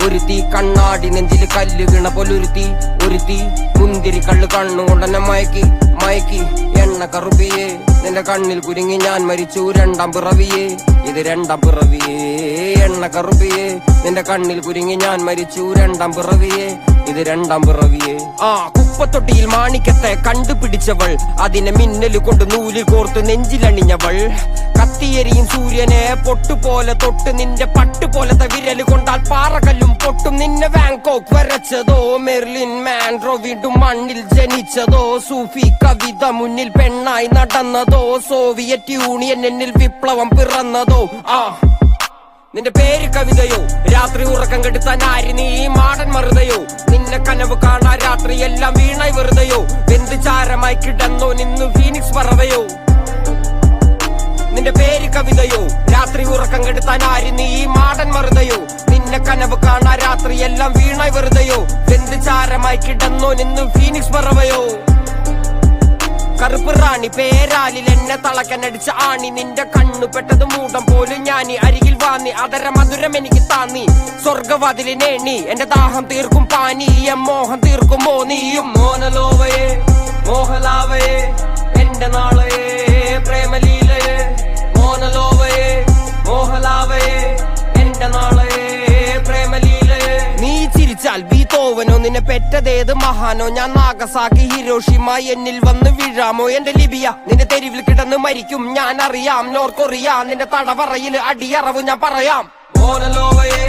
ഒരുത്തി കണ്ണാടി നെഞ്ചില് കല്ല് വീണ പോലൊരുത്തി മുന്തിരി കള്ള് കണ്ണുകൊണ്ടെന്നെ മയക്കി എണ്ണ കറുപ്പിയേ നിന്റെ കണ്ണിൽ കുരുങ്ങി ഞാൻ മരിച്ചു രണ്ടാം പിറവിയേ ഇത് രണ്ടാം പിറവിയേ എണ്ണ കറുപ്പിയേ നിന്റെ കണ്ണിൽ കുരുങ്ങി ഞാൻ മരിച്ചു രണ്ടാം പിറവിയേ ഇത് രണ്ടാം പിറവിയേ കുപ്പത്തൊട്ടിയിൽ മാണിക്കത്തെ കണ്ടുപിടിച്ചവൾ അതിനെ മിന്നല് കൊണ്ട് നൂലിൽ കോർത്ത് നെഞ്ചിലണിഞ്ഞവൾ കത്തിയെരിയും സൂര്യനെ പൊട്ടുപോലെ തൊട്ട് നിന്റെ പട്ടുപോലത്തെ വിരല് കൊണ്ടാൽ പാറകല്ലും പൊട്ടും നിന്നെ ബാങ്കോക്ക് വരച്ചതോ മെർലിൻ മാൻഡ്രോ വീണ്ടും മണ്ണിൽ ജനിച്ചതോ സൂഫി കവിത മുന്നിൽ പെണ്ണായി നടന്നതോ സോവിയറ്റ് യൂണിയൻ എന്നിൽ വിപ്ലവം പിറന്നതോ നിന്റെ പേര് കവിതയോ രാത്രി ഉറക്കം കെടുത്താൻ ആര് നീ മാടൻ മറുതയോ നിന്നെ കനവ് കാണാ രാത്രി എല്ലാം വീണായി വെറുതെയോ വെന്ത് ചാരമായി കിടന്നോ നിന്ന് ഫീനിക്സ് പറവയോ നിന്റെ പേര് കവിതയോ രാത്രി ഉറക്കം കെടുത്താൻ ആര് നീ മാടൻ മറുതയോ നിന്നെ കനവ് കാണാ രാത്രി എല്ലാം വീണായി വെറുതെയോ വെന്ത് ചാരമായി കിടന്നോ നിന്ന് ഫീനിക്സ് പറവയോ കറുപ്പ് റാണി പേരാലിൽ എന്നെ തളക്കനടിച്ച ആണി നിന്റെ കണ്ണു പെട്ടത് മൂടം പോലും ഞാനി അരികിൽ വാന്നി അതര മധുരം എനിക്ക് താന്നി സ്വർഗവാതിലിനേണി എന്റെ ദാഹം തീർക്കും പാനീയം മോഹം തീർക്കുമോ നീയും മോനലോവയെ മോഹലാവയെ എന്റെ നാളയെ പ്രേമലീലയെ മോനലോവയെ മോഹലാവയെ എന്റെ നാളയെ പ്രേമലീലയെ നീ ചിരിച്ചാൽ ബീതോവനോ നിന്നെ പെറ്റതേത് മഹാനോ ഞാൻ നാഗസാക്കി ഹിരോഷിമ എന്നിൽ വന്ന് വീഴാമോ എന്റെ ലിബിയ നിന്റെ തെരുവിൽ കിടന്ന് മരിക്കും ഞാൻ അറിയാം നോർത്ത് കൊറിയ നിന്റെ തടവറയിൽ അടിയറവ് ഞാൻ പറയാം മോനലോവയെ